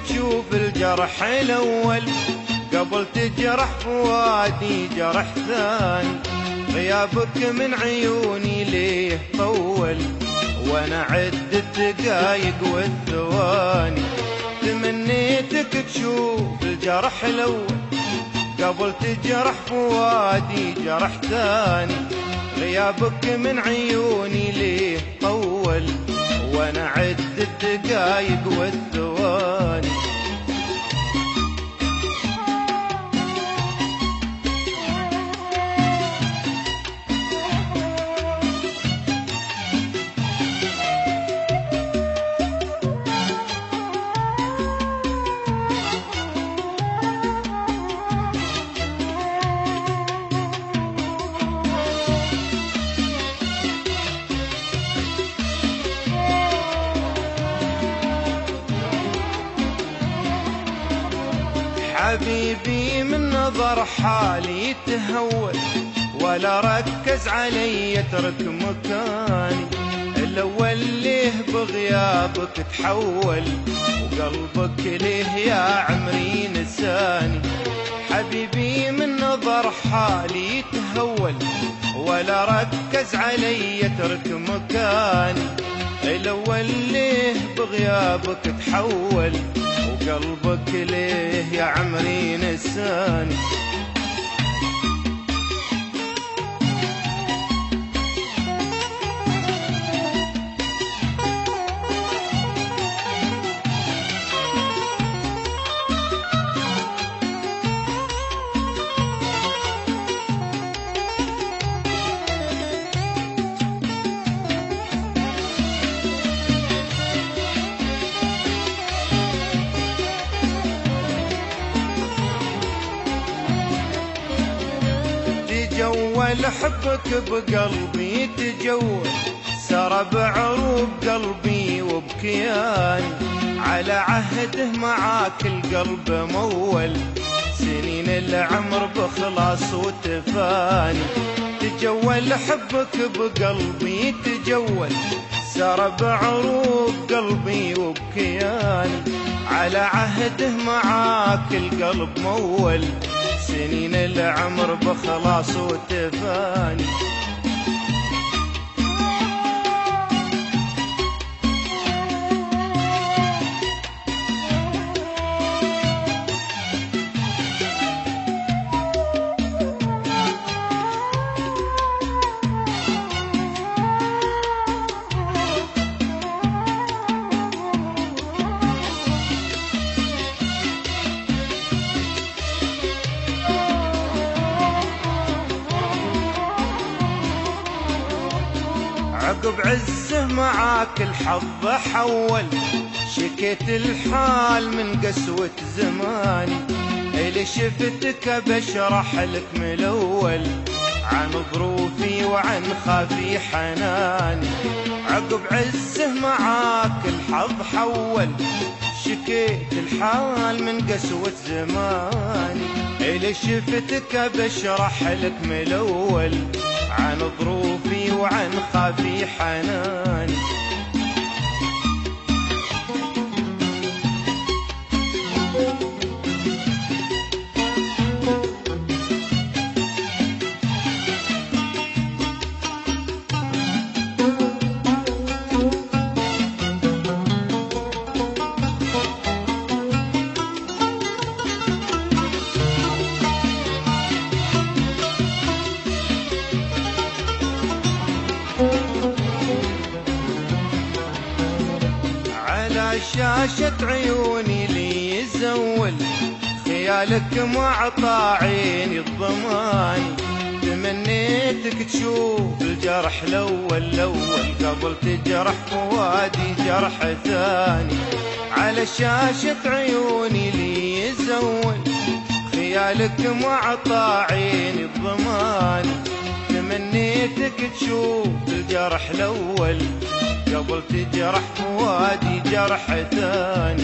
تشوف الجرح الأول قبل تجرح فؤادي جرح ثاني. غيابك من عيوني ليه طول وانا عد الدقايق والثواني. تمنيتك تشوف الجرح الأول قبل تجرح فؤادي جرح ثاني. غيابك من عيوني ليه طول وانا عد الدقايق والثواني. حبيبي من نظر حالي تهول ولا ركز علي اترك مكاني. الأول ليه بغيابك تحول وقلبك ليه يا عمري نساني. حبيبي من نظر حالي تهول ولا ركز علي اترك مكاني. الأول ليه بغيابك تحول وقلبك ليه يا عمري نساني. تجول حبك بقلبي تجول سرب عروب قلبي وبكياني. على عهده معاك القلب مول سنين العمر بخلاص وتفاني. تجول حبك بقلبي تجول سرب عروب قلبي وبكياني. على عهده معاك القلب مول سنين العمر بخلاص وتفاني. عقب عزه معاك الحظ حول شكيت الحال من قسوة زماني. اللي شفتك بشرح لك من الأول عن ظروفي وعن خافي حناني. عقب عزه معاك الحظ حول شكيت الحال من قسوة زماني. اللي شفتك بشرح لك من الأول عن ظروفي وعن خافي حناني. على شاشة عيوني لي يزول خيالك معطى عيني الضماني. تمنيتك تشوف الجرح الأول قبل تجرح فؤادي جرح ثاني. على شاشة عيوني لي يزول خيالك معطى عيني الضماني. تمنيتك تشوف الجرح الأول قبل تجرح فؤادي جرح ثاني.